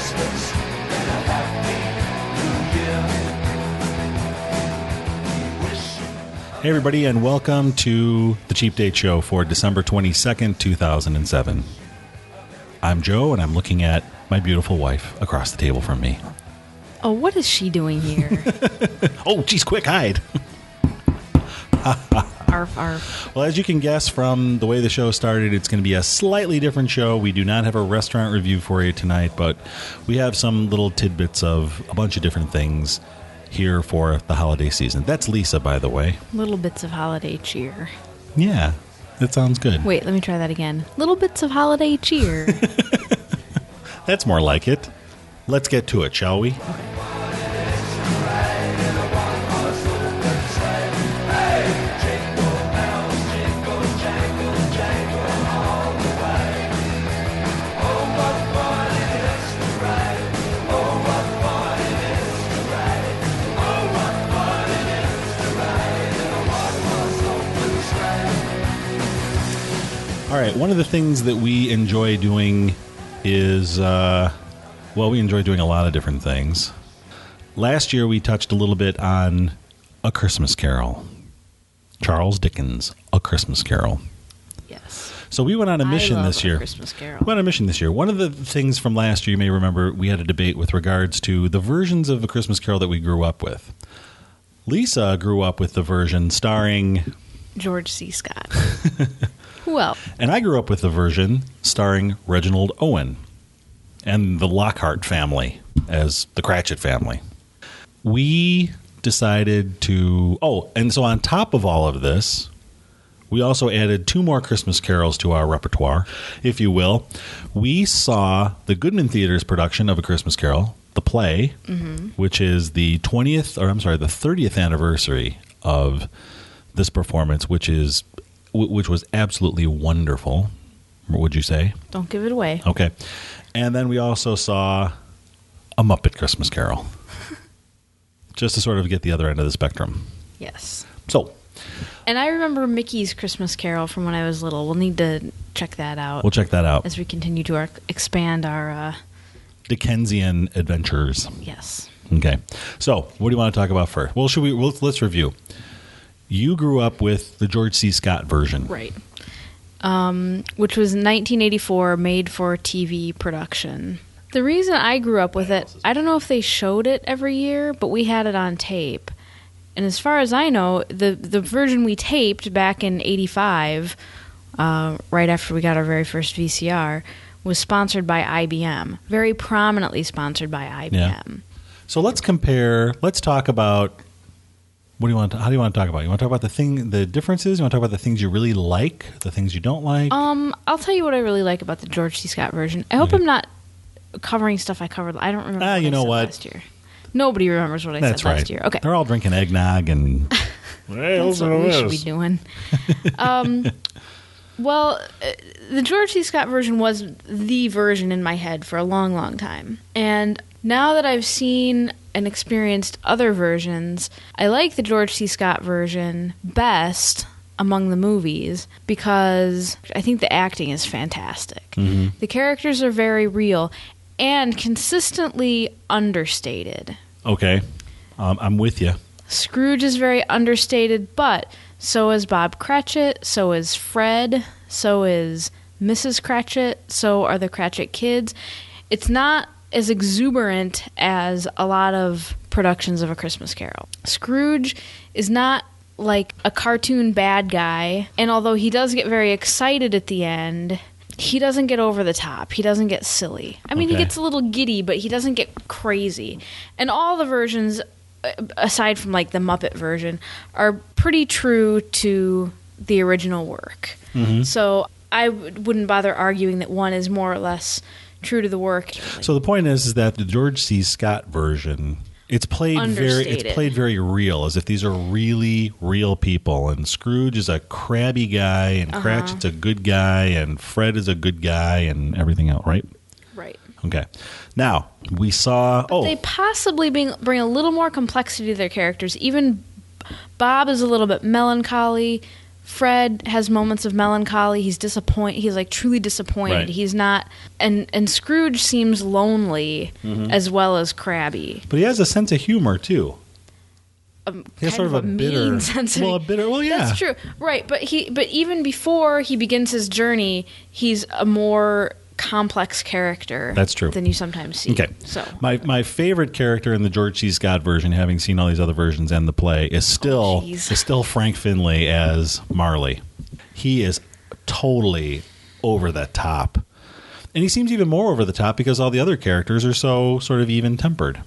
Christmas and a happy New Year. Hey, everybody, and welcome to the Cheap Date Show for December 22nd, 2007. I'm Joe, and I'm looking at my beautiful wife across the table from me. Oh, what is she doing here? Oh, geez, quick, hide. Arf, arf. Well, as you can guess from the way the show started, it's going to be a slightly different show. We do not have a restaurant review for you tonight, but we have some little tidbits of a bunch of different things here for the holiday season. That's Lisa, by the way. Little bits of holiday cheer. Yeah, that sounds good. Wait, let me try that again. Little bits of holiday cheer. That's more like it. Let's get to it, shall we? All right, one of the things that we enjoy doing is, we enjoy doing a lot of different things. Last year, we touched a little bit on A Christmas Carol. Charles Dickens' A Christmas Carol. Yes. So we went on a mission this year. A Christmas Carol. We went on a mission this year. One of the things from last year, you may remember, we had a debate with regards to the versions of A Christmas Carol that we grew up with. Lisa grew up with the version starring George C. Scott. Who else? And I grew up with the version starring Reginald Owen and the Lockhart family as the Cratchit family. We decided to... Oh, and so on top of all of this, we also added 2 more Christmas carols to our repertoire, if you will. We saw the Goodman Theatre's production of A Christmas Carol, the play, which is the 30th anniversary of this performance, which was absolutely wonderful, would you say? Don't give it away. Okay. And then we also saw A Muppet Christmas Carol, just to sort of get the other end of the spectrum. Yes. So. And I remember Mickey's Christmas Carol from when I was little. We'll need to check that out. We'll check that out. As we continue to expand our... Dickensian adventures. Yes. Okay. So, what do you want to talk about first? Well, let's review. You grew up with the George C. Scott version. Right. Which was 1984 made-for-TV production. The reason I grew up with it, I don't know if they showed it every year, but we had it on tape. And as far as I know, the version we taped back in 85, right after we got our very first VCR, was sponsored by IBM. Very prominently sponsored by IBM. Yeah. So let's compare. Let's talk about... How do you want to talk about it? You want to talk about the differences? You want to talk about the things you really like, the things you don't like? I'll tell you what I really like about the George C. Scott version. I hope I'm not covering stuff I covered. I don't remember last year. Nobody remembers what I said last year. Okay. They're all drinking eggnog and... That's what we should be doing. Well, the George C. Scott version was the version in my head for a long, long time. And now that I've seen and experienced other versions, I like the George C. Scott version best among the movies because I think the acting is fantastic. Mm-hmm. The characters are very real and consistently understated. Okay. I'm with you. Scrooge is very understated, but so is Bob Cratchit, so is Fred, so is Mrs. Cratchit, so are the Cratchit kids. It's not as exuberant as a lot of productions of A Christmas Carol. Scrooge is not like a cartoon bad guy, and although he does get very excited at the end, he doesn't get over the top. He doesn't get silly. I mean, He gets a little giddy, but he doesn't get crazy. And all the versions, aside from like the Muppet version, are pretty true to the original work. Mm-hmm. So I wouldn't bother arguing that one is more or less true to the work. So the point is that the George C. Scott version, it's played very real, as if these are really real people. And Scrooge is a crabby guy, and Cratchit's a good guy, and Fred is a good guy, and everything else, right? Right. Okay. Now, we saw... They possibly bring a little more complexity to their characters. Even Bob is a little bit melancholy. Fred has moments of melancholy. He's disappointed. He's like truly disappointed. Right. He's not, and Scrooge seems lonely as well as crabby. But he has a sense of humor too. He has Kind sort of a bitter mean sense of- Well, yeah. That's true, right? But even before he begins his journey, he's a more complex character. That's true. Than you sometimes see. Okay. So my favorite character in the George C. Scott version, having seen all these other versions and the play, is still Frank Finlay as Marley. He is totally over the top. And he seems even more over the top because all the other characters are so sort of even-tempered.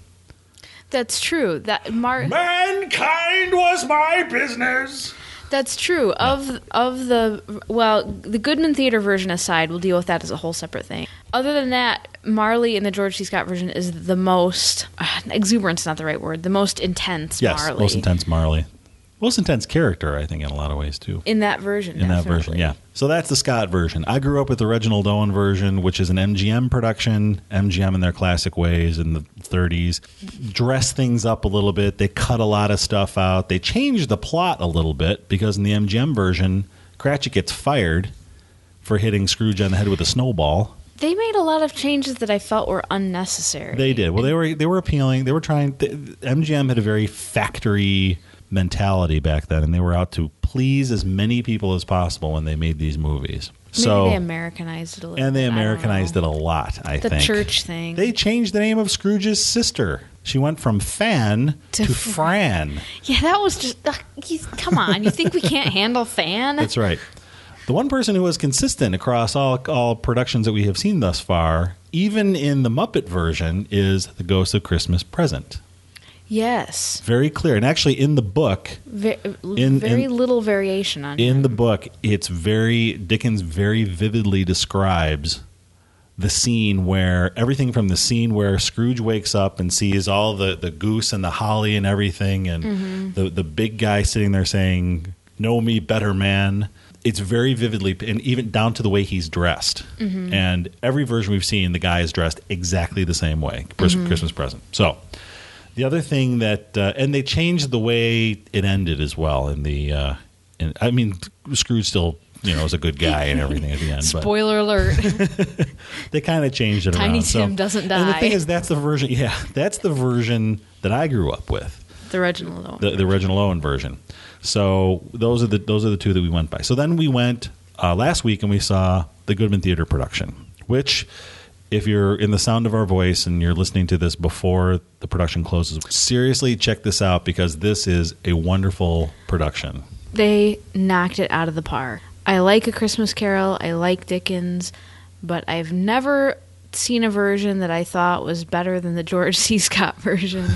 that's true. Mankind was my business. That's true. Of the Goodman Theatre version aside, we'll deal with that as a whole separate thing. Other than that, Marley in the George C. Scott version is the most exuberance, not the right word. The most intense. Yes, Marley. most intense Marley. Most intense character, I think, in a lot of ways, too. In that version, In that definitely. version, yeah. So that's the Scott version. I grew up with the Reginald Owen version, which is an MGM production. MGM in their classic ways in the 30s. Dress things up a little bit. They cut a lot of stuff out. They changed the plot a little bit because in the MGM version, Cratchit gets fired for hitting Scrooge on the head with a snowball. They made a lot of changes that I felt were unnecessary. They did. Well, they were appealing. They were trying. MGM had a very factory mentality back then, and they were out to please as many people as possible when they made these movies. Maybe they Americanized it a little and they bit. Americanized it a lot, I think. The church thing. They changed the name of Scrooge's sister. She went from Fan to Fran. Yeah, that was just... come on, you think we can't handle Fan? That's right. The one person who was consistent across all productions that we have seen thus far, even in the Muppet version, is the Ghost of Christmas Present. Yes. Very clear. And actually in the book... Very little variation on In him. the book, Dickens very vividly describes the scene where everything from the scene where Scrooge wakes up and sees all the goose and the holly and everything, and the big guy sitting there saying, "Know me better, man." It's very vividly, and even down to the way he's dressed. And every version we've seen, the guy is dressed exactly the same way. Christmas Present. So the other thing that, and they changed the way it ended as well. Scrooge still, is a good guy and everything at the end. Spoiler alert. They kind of changed it around. Tiny Tim doesn't die. And the thing is, that's the version. Yeah, that's the version that I grew up with. The Reginald Owen. The Reginald Owen version. So those are the two that we went by. So then we went last week and we saw the Goodman Theatre production, which, if you're in the sound of our voice and you're listening to this before the production closes, seriously check this out because this is a wonderful production. They knocked it out of the park. I like A Christmas Carol. I like Dickens, but I've never seen a version that I thought was better than the George C. Scott version.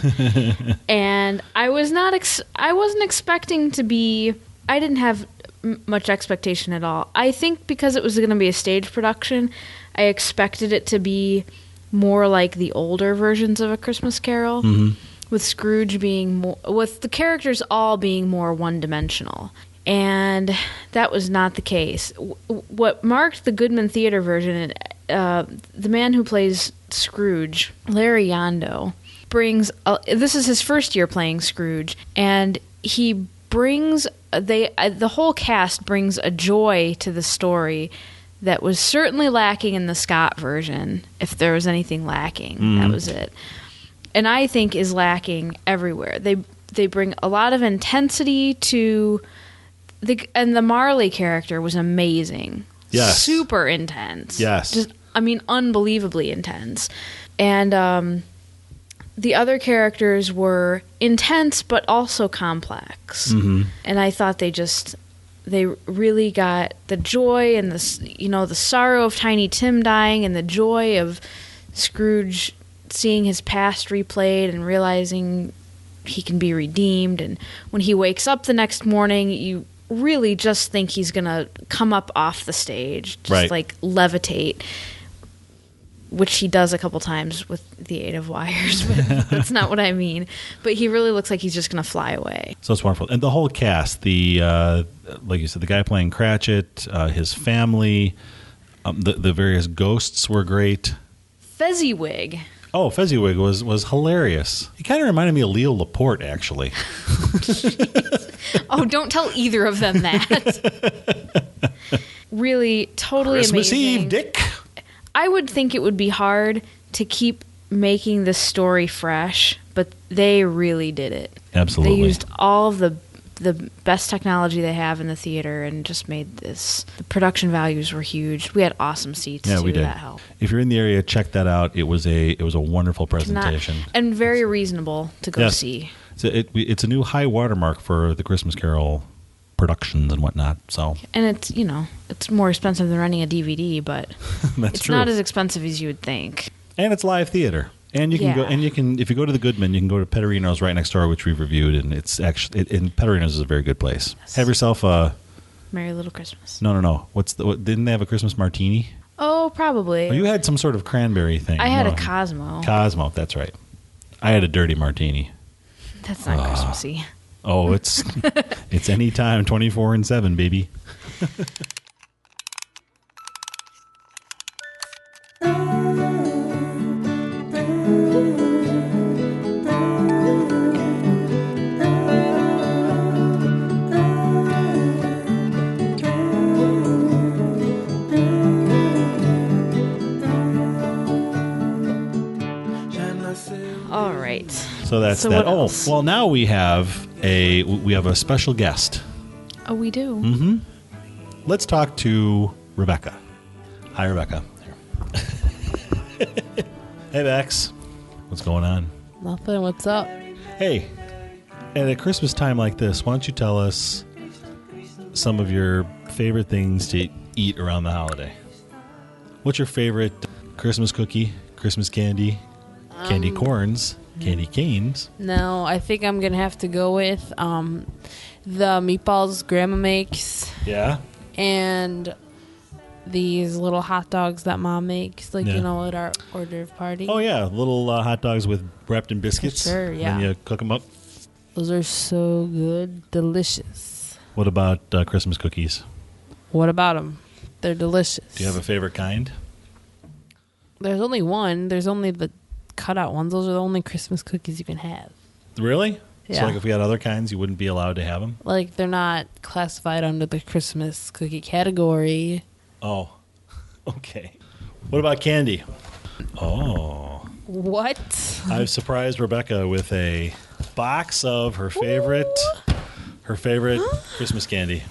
And I wasn't expecting to be. I didn't have much expectation at all. I think because it was going to be a stage production, I expected it to be more like the older versions of A Christmas Carol, with Scrooge being more, with the characters all being more one-dimensional. And that was not the case. What marked the Goodman Theatre version, the man who plays Scrooge, Larry Yondo, this is his first year playing Scrooge, and he brings, the whole cast brings a joy to the story that was certainly lacking in the Scott version. If there was anything lacking, that was it. And I think is lacking everywhere. They bring a lot of intensity to... and the Marley character was amazing. Yes. Super intense. Yes. Just, unbelievably intense. And the other characters were intense, but also complex. And I thought they really got the joy and the sorrow of Tiny Tim dying and the joy of Scrooge seeing his past replayed and realizing he can be redeemed. And when he wakes up the next morning, you really just think he's going to come up off the stage, just like levitate, which he does a couple times with the aid of wires, but that's not what I mean. But he really looks like he's just going to fly away. So it's wonderful. And the whole cast, like you said, the guy playing Cratchit, his family, the various ghosts were great. Fezziwig. Oh, Fezziwig was hilarious. He kind of reminded me of Leo Laporte, actually. Oh, don't tell either of them that. Really, totally Christmas amazing. Eve, Dick. I would think it would be hard to keep making the story fresh, but they really did it. Absolutely. They used all of the best technology they have in the theater and just made this. The production values were huge. We had awesome seats. Yeah, too, we did. That helped. If you're in the area, check that out. It was a wonderful presentation. And very reasonable to go Yes. see. So it's a new high watermark for the Christmas Carol productions and whatnot. So And it's, it's more expensive than renting a DVD, but that's it's true. not as expensive as you would think. And it's live theater. And you can Yeah. go, and you can, if you go to the Goodman, you can go to Petterino's right next door, which we've reviewed, and it's actually, and Petterino's is a very good place. Yes. Have yourself a, Merry Little Christmas. no. Didn't they have a Christmas martini? Oh, probably. Oh, you had some sort of cranberry thing. I had No. a Cosmo. Cosmo, that's right. I had a dirty martini. That's not Christmassy. Oh, it's it's anytime, 24/7, baby. All right. So that's So that. what else? Oh, well, now we have a special guest. Oh, we do? Mm-hmm. Let's talk to Rebecca. Hi, Rebecca. Hey, Bex. What's going on? Nothing. What's up? Hey, at a Christmas time like this, why don't you tell us some of your favorite things to eat around the holiday? What's your favorite Christmas cookie, Christmas candy, candy corns, candy canes? No, I think I'm gonna have to go with the meatballs Grandma makes Yeah? and these little hot dogs that Mom makes, like Yeah. at our hors d'oeuvre party. Oh, yeah, little hot dogs wrapped in biscuits. Sure, yeah. And you cook them up. Those are so good, delicious. What about Christmas cookies? What about them? They're delicious. Do you have a favorite kind? There's only one. There's only the cutout ones. Those are the only Christmas cookies you can have. Really? So, Yeah. like, if we had other kinds, you wouldn't be allowed to have them? Like, they're not classified under the Christmas cookie category. Oh, okay. What about candy? Oh, What? I've surprised Rebecca with a box of her favorite Christmas candy.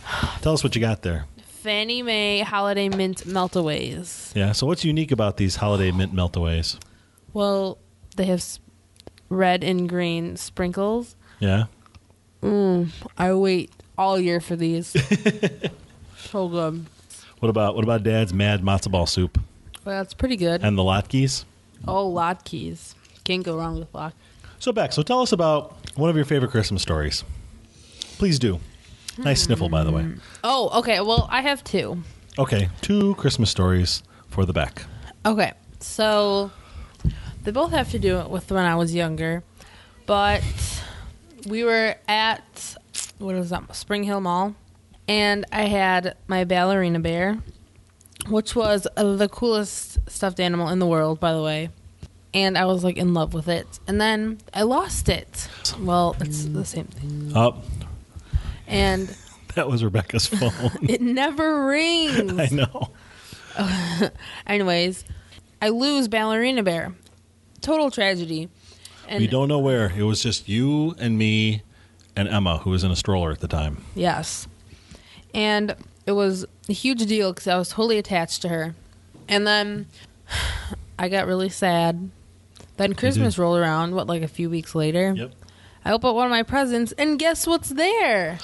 Tell us what you got there. Fannie Mae Holiday Mint Meltaways. Yeah. So, what's unique about these holiday mint meltaways? Well, they have red and green sprinkles. Yeah. I wait all year for these. So good. What about Dad's Mad Matzo Ball soup Well, that's pretty good. and the latkes? Oh, latkes. Can't go wrong with latkes. So, Beck, tell us about one of your favorite Christmas stories. Please do. Nice sniffle, by the way. Oh, okay. Well, I have two. Okay, 2 Christmas stories for the Beck. Okay. So they both have to do it with when I was younger. But we were at, what was that, Spring Hill Mall. And I had my ballerina bear, which was the coolest stuffed animal in the world, by the way. And I was, like, in love with it. And then I lost it. Well, it's the same thing. Oh, And that was Rebecca's phone. it never rings. I know. Anyways, I lose ballerina bear. Total tragedy. And We don't know where. It was just you and me and Emma, who was in a stroller at the time. Yes. And it was a huge deal because I was totally attached to her. And then I got really sad. Then Christmas rolled around, like a few weeks later. Yep. I opened one of my presents, and guess what's there?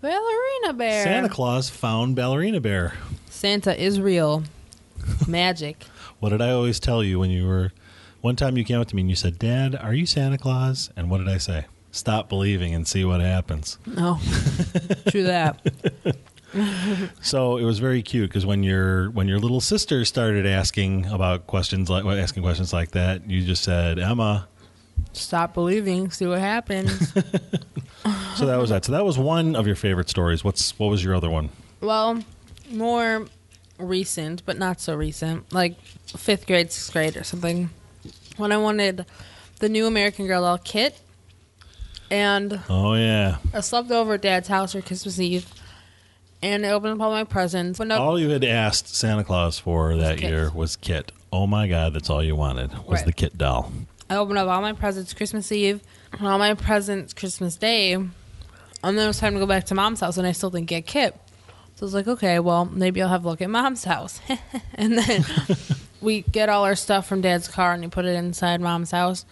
Ballerina bear. Santa Claus found Ballerina Bear. Santa is real. Magic. What did I always tell you when you were... One time you came up to me and you said, Dad, are you Santa Claus? And what did I say? Stop believing and see what happens. No. True that. So it was very cute because when your little sister started asking questions like that, you just said, Emma. Stop believing. See what happens. So that was that. So that was one of your favorite stories. What was your other one? Well, more recent, but not so recent. Like 5th grade, 6th grade or something. When I wanted the new American Girl doll kit. And Oh, yeah. I slept over at Dad's house for Christmas Eve. And I opened up all my presents. Went up, All you had asked Santa Claus for that Kit. year was Kit. Oh, my God, that's all you wanted was Right. the Kit doll. I opened up all my presents Christmas Eve and all my presents Christmas Day. And then it was time to go back to Mom's house, and I still didn't get Kit. So I was like, okay, well, maybe I'll have a look at Mom's house. And then we get all our stuff from Dad's car, and he put it inside Mom's house,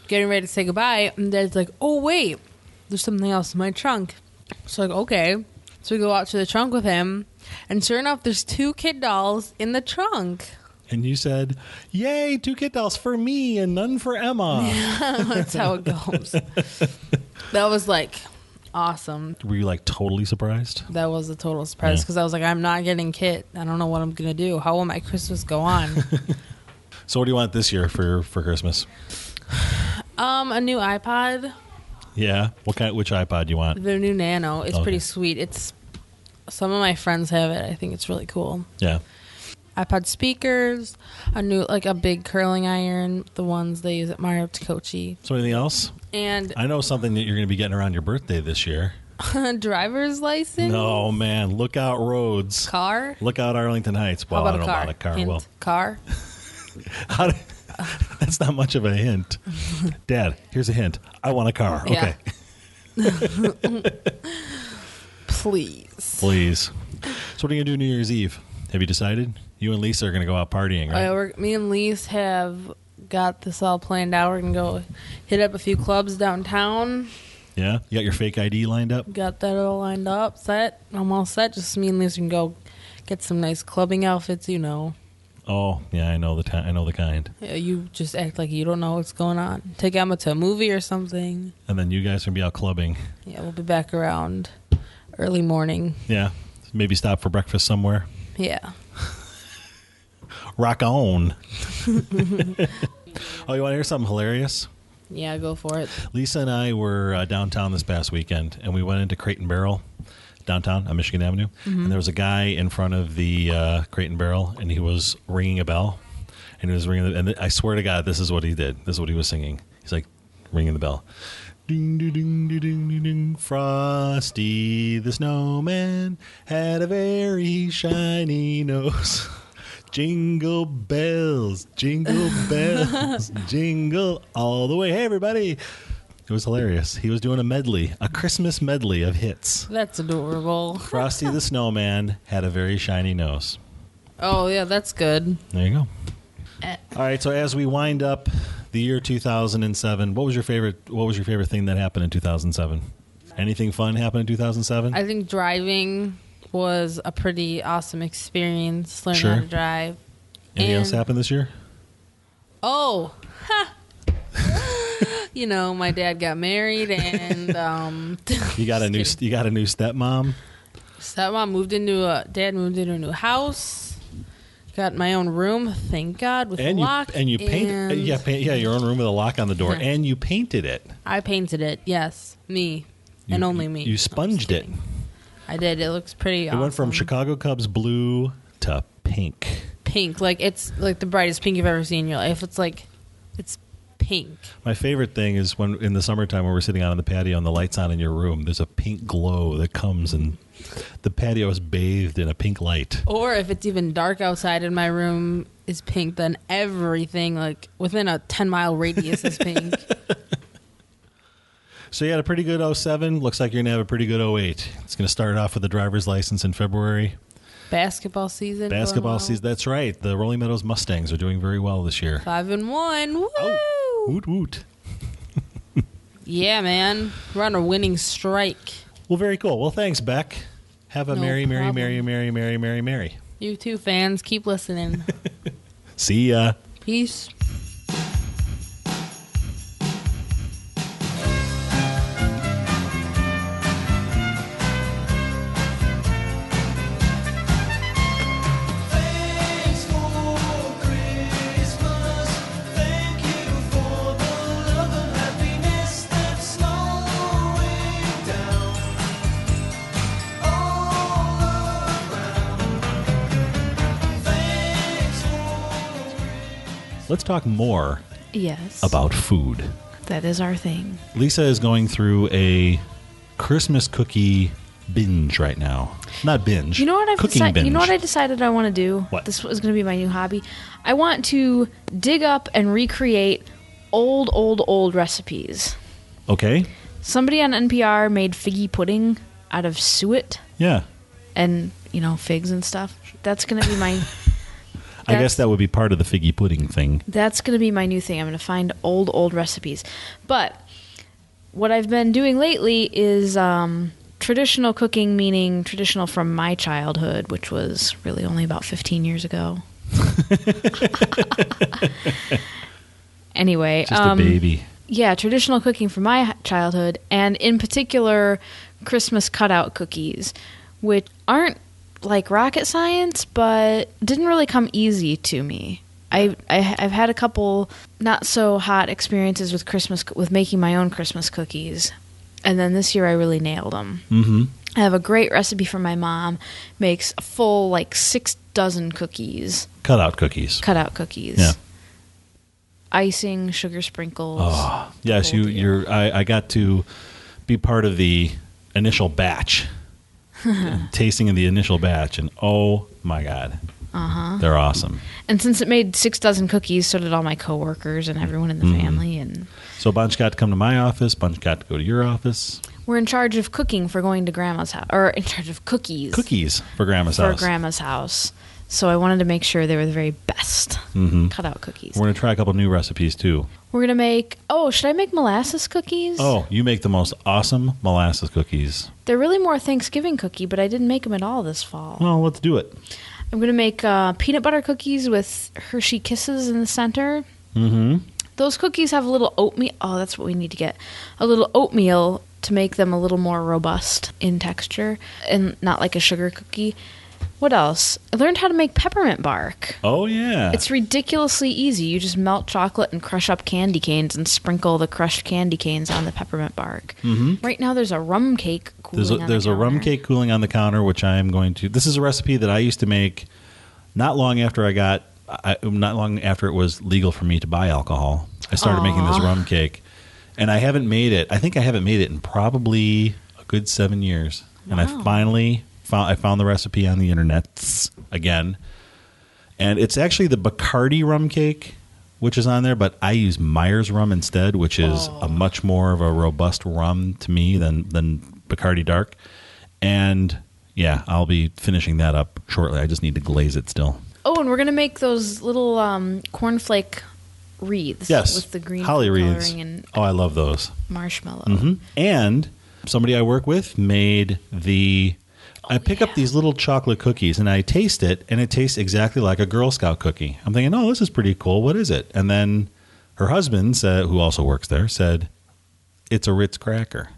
getting ready to say goodbye. And Dad's like, oh, wait, there's something else in my trunk. So like, okay. So we go out to the trunk with him, and sure enough, there's 2 Kit dolls in the trunk. And you said, yay, 2 Kit dolls for me and none for Emma. That's how it goes. That was like awesome. Were you like totally surprised? That was a total surprise Yeah. because I was like, I'm not getting Kit. I don't know what I'm going to do. How will my Christmas go on? So what do you want this year for Christmas? A new iPod. Yeah. Which iPod do you want? The new Nano. It's Okay. pretty sweet. Some of my friends have it. I think it's really cool. Yeah. iPod speakers, a big curling iron, the ones they use at Mario Takochi, So anything else? and I know something that you're going to be getting around your birthday this year. driver's license. No, man. Look out roads. Car. Look out Arlington Heights. How Well, I about don't a know car? about a car. Hint, Well, car. how do- that's not much of a hint. Dad, here's a hint. I want a car. Yeah. Okay. Please. Please. So what are you going to do New Year's Eve? Have you decided? You and Lisa are going to go out partying, right? Me and Lise have got this all planned out. We're going to go hit up a few clubs downtown. Yeah? You got your fake ID lined up? Got that all lined up, set. I'm all set. Just me and Lise can go get some nice clubbing outfits, you know. Oh, yeah, I know the kind. Yeah, you just act like you don't know what's going on. Take Emma to a movie or something. And then you guys are going to be out clubbing. Yeah, we'll be back around early morning. Yeah. Maybe stop for breakfast somewhere. Yeah. Rock on. Oh, you want to hear something hilarious? Yeah, go for it. Lisa and I were downtown this past weekend, and we went into Crate and Barrel downtown on Michigan Avenue. And there was a guy in front of the Crate and Barrel, and he was ringing a bell. And he was ringing, and I swear to God, this is what he did. This is what he was singing. He's like ringing the bell. Ding, ding, ding, ding, ding, ding. Frosty the Snowman had a very shiny nose. Jingle bells, jingle all the way. Hey, everybody. It was hilarious. He was doing a medley, a Christmas medley of hits. That's adorable. Frosty the Snowman had a very shiny nose. Oh, yeah, that's good. There you go. All right, so as we wind up the year 2007, what was your favorite thing that happened in 2007? Anything fun happened in 2007? I think driving was a pretty awesome experience, learning Sure. how to drive. Anything else And- happened this year? Oh, you know, my dad got married, and You got a new stepmom? stepmom moved into dad moved into a new house. Got my own room, thank God, with a lock. You painted your own room with a lock on the door, Yeah. and you painted it. I painted it. Yes, me and only me. You No, I'm just sponged it. kidding. I did. It looks pretty. It went from Chicago Cubs blue to pink. pink, like it's like the brightest pink you've ever seen in your life. It's pink. My favorite thing is when in the summertime when we're sitting out on the patio and the lights on in your room, there's a pink glow that comes and the patio is bathed in a pink light. Or if it's even dark outside and my room is pink, then everything like within a 10-mile radius is pink. So you had a pretty good 07. Looks like you're going to have a pretty good 08. It's going to start off with the driver's license in February. Basketball season. Basketball going well. season. That's right. The Rolling Meadows Mustangs are doing very well this year. 5-1. Woo! Oh, woot woot. Yeah, man. We're on a winning strike. Well, very cool. Well, thanks, Beck. Have a No merry, merry, problem. merry, merry, merry, merry, merry. You too, fans. Keep listening. See ya. Peace. Thanks for Christmas. Thank you for the love and happiness that's snowing down all around. Thanks for Let's talk more Yes. about food. That is our thing. Lisa is going through a Christmas cookie binge right now. Not binge. You know what Cooking binge. You know what I decided I want to do? What? This was going to be my new hobby. I want to dig up and recreate old recipes. Okay. Somebody on NPR made figgy pudding out of suet Yeah. and, figs and stuff. That's going to be my... I guess that would be part of the figgy pudding thing. That's going to be my new thing. I'm going to find old recipes. But what I've been doing lately is traditional cooking, meaning traditional from my childhood, which was really only about 15 years ago. Anyway. Just a baby. Yeah, traditional cooking from my childhood, and in particular, Christmas cutout cookies, which aren't like rocket science, but didn't really come easy to me. I've had a couple not so hot experiences with making my own Christmas cookies, and then this year I really nailed them. Mm-hmm. I have a great recipe from my mom. Makes a full 6 dozen cookies. Cutout cookies. Cutout cookies. Yeah. Icing, sugar sprinkles. Oh, yes. Whole deal. I got to be part of the initial batch. Tasting of the initial batch, and oh my god, they're awesome. And since it made 6 dozen cookies, so did all my coworkers and everyone in the family. And So Bunch got to come to my office. Bunch got to go to your office. we're in charge of cooking for going to Grandma's house, or in charge of cookies For Grandma's house. for Grandma's house. So I wanted to make sure they were the very best cutout cookies. We're going to try a couple new recipes too. We're gonna make. Oh, should I make molasses cookies? Oh, you make the most awesome molasses cookies. They're really more Thanksgiving cookie, but I didn't make them at all this fall. Well, let's do it. I'm gonna make peanut butter cookies with Hershey Kisses in the center. Mm-hmm. Those cookies have a little oatmeal. Oh, that's what we need to get. A little oatmeal to make them a little more robust in texture and not like a sugar cookie. What else? I learned how to make peppermint bark. Oh, yeah. It's ridiculously easy. You just melt chocolate and crush up candy canes and sprinkle the crushed candy canes on the peppermint bark. Mm-hmm. Right now there's a rum cake cooling on There's the a rum counter. cake cooling on the counter, which I am going to... This is a recipe that I used to make not long after not long after it was legal for me to buy alcohol. I started making this rum cake, and I haven't made it. I think I haven't made it in probably a good 7 years. And I finally found the recipe on the internet again. And it's actually the Bacardi rum cake, which is on there, but I use Myers rum instead, which is a much more of a robust rum to me than Bacardi Dark. And yeah, I'll be finishing that up shortly. I just need to glaze it still. Oh, and we're going to make those little cornflake wreaths with the green holly food wreaths. coloring and Oh, I love those. marshmallow. Mm-hmm. And somebody I work with made I pick up these little chocolate cookies and I taste it, and it tastes exactly like a Girl Scout cookie. I'm thinking, oh, this is pretty cool. What is it? And then her husband, who also works there, said, it's a Ritz cracker.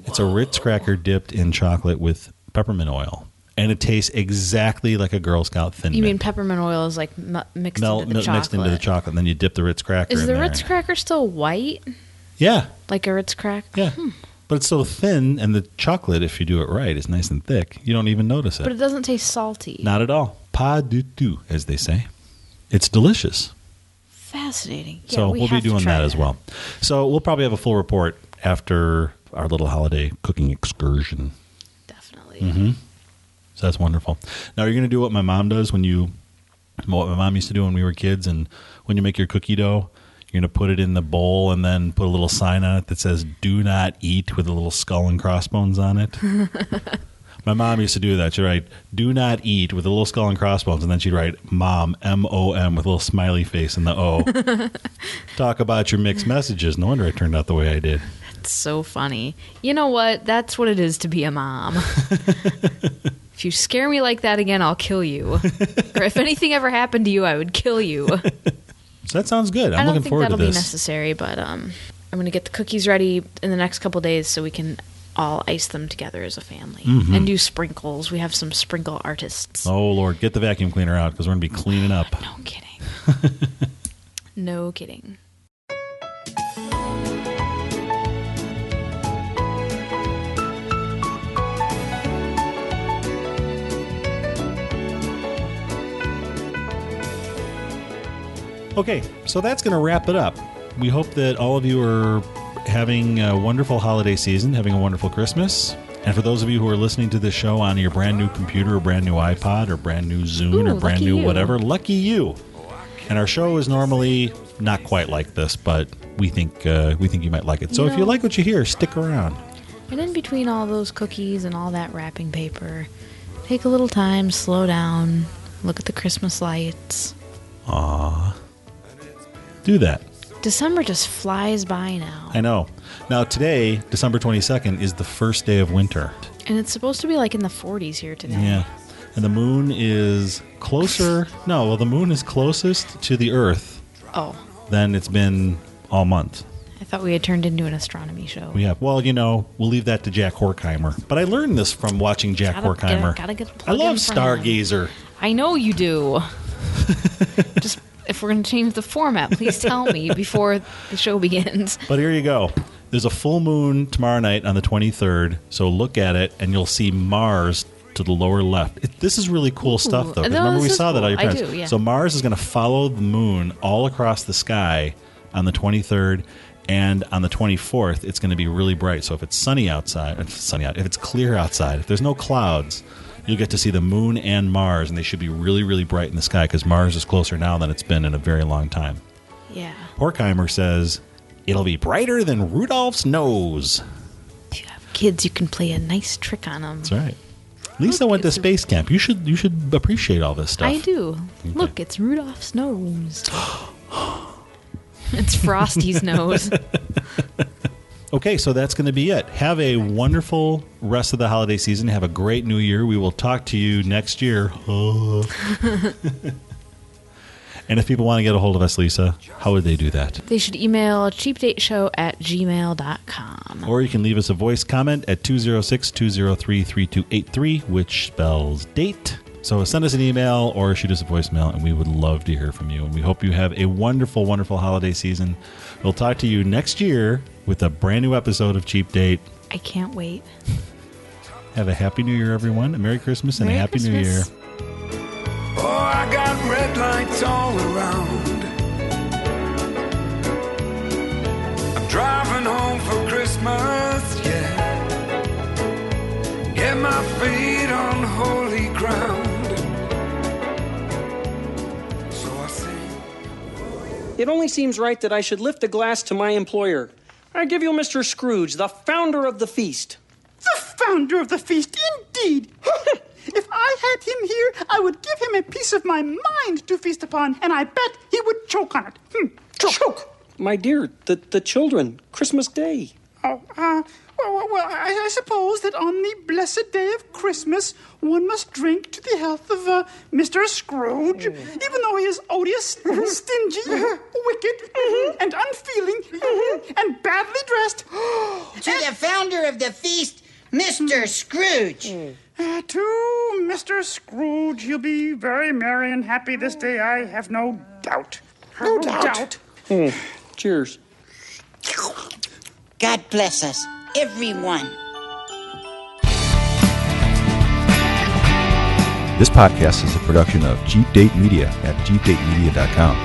It's a Ritz cracker dipped in chocolate with peppermint oil. And it tastes exactly like a Girl Scout Thin You mean Mint. peppermint oil is like mixed into the chocolate? Mixed into the chocolate, and then you dip the Ritz cracker Is in the there. Ritz cracker still white? Yeah. Like a Ritz cracker? Yeah. But it's so thin, and the chocolate, if you do it right, is nice and thick. You don't even notice it. But it doesn't taste salty. Not at all. Pas du tout, as they say. It's delicious. Fascinating. Yeah, So we'll be have to doing try that as well. So we'll probably have a full report after our little holiday cooking excursion. Definitely. Mm-hmm. So that's wonderful. Now, you're going to do what my mom does what my mom used to do when we were kids, and when you make your cookie dough, you're going to put it in the bowl and then put a little sign on it that says, do not eat, with a little skull and crossbones on it. My mom used to do that. She'd write, do not eat, with a little skull and crossbones, and then she'd write Mom, M-O-M, with a little smiley face in the O. Talk about your mixed messages. No wonder I turned out the way I did. It's so funny. You know what? That's what it is to be a mom. If you scare me like that again, I'll kill you. Or if anything ever happened to you, I would kill you. So that sounds good. I'm I don't looking think forward to that'll be this. necessary, but I'm going to get the cookies ready in the next couple days so we can all ice them together as a family and do sprinkles. We have some sprinkle artists. Oh, Lord, get the vacuum cleaner out, because we're going to be cleaning up. No kidding. No kidding. Okay, so that's going to wrap it up we hope that all of you are having a wonderful holiday season, having a wonderful Christmas. And for those of you who are listening to this show on your brand new computer or brand new iPod or brand new Zune or brand lucky new you. whatever, lucky you. And our show is normally not quite like this, but we think you might like it. So if you like what you hear, stick around. And in between all those cookies and all that wrapping paper, take a little time, slow down, look at the Christmas lights. Aww. Do that. December just flies by now. I know. Now today, December 22nd, is the first day of winter. And it's supposed to be like in the 40s here today. Yeah. And the moon is closer. No, well, the moon is closest to the Earth Oh, than it's been all month. I thought we had turned into an astronomy show. We have. Well, we'll leave that to Jack Horkheimer. But I learned this from watching Jack Horkheimer. Gotta get I love plug-in from him. Stargazer. I know you do. Just if we're going to change the format, please tell me before the show begins. But here you go. There's a full moon tomorrow night on the 23rd, so look at it, and you'll see Mars to the lower left. This is really cool stuff, though. 'Cause no, remember, we this is saw that cool. all your I parents. do, yeah. So Mars is going to follow the moon all across the sky on the 23rd, and on the 24th, it's going to be really bright. So if it's sunny outside, if it's clear outside, if there's no clouds, you'll get to see the moon and Mars, and they should be really, really bright in the sky because Mars is closer now than it's been in a very long time. Yeah. Horkheimer says it'll be brighter than Rudolph's nose. If you have kids, you can play a nice trick on them. That's right. Lisa went to space camp. You should appreciate all this stuff. I do. Okay. Look, it's Rudolph's nose. It's Frosty's nose. Okay, so that's going to be it. Have a wonderful rest of the holiday season. Have a great new year. We will talk to you next year. And if people want to get a hold of us, Lisa, how would they do that? They should email cheapdateshow@gmail.com. Or you can leave us a voice comment at 206-203-3283, which spells date. So send us an email or shoot us a voicemail, and we would love to hear from you. And we hope you have a wonderful, wonderful holiday season. We'll talk to you next year with a brand new episode of Cheap Date. I can't wait. Have a Happy New Year, everyone. A Merry Christmas and Merry a Happy New Year. Christmas. Oh, I got red lights all around. I'm driving home for Christmas, yeah. Get my feet on holy ground. So I sing. It only seems right that I should lift a glass to my employer. I give you Mr. Scrooge, the founder of the feast. The founder of the feast, indeed. If I had him here, I would give him a piece of my mind to feast upon, and I bet he would choke on it. Choke! My dear, the children, Christmas Day. Well, I suppose that on the blessed day of Christmas, one must drink to the health of Mr. Scrooge, even though he is odious, stingy, wicked, and unfeeling, and badly dressed. To the founder of the feast, Mr. Scrooge. To Mr. Scrooge, he'll be very merry and happy this day, I have no doubt. No doubt. Cheers. God bless us, everyone. This podcast is a production of Cheap Date Media at cheapdatemedia.com.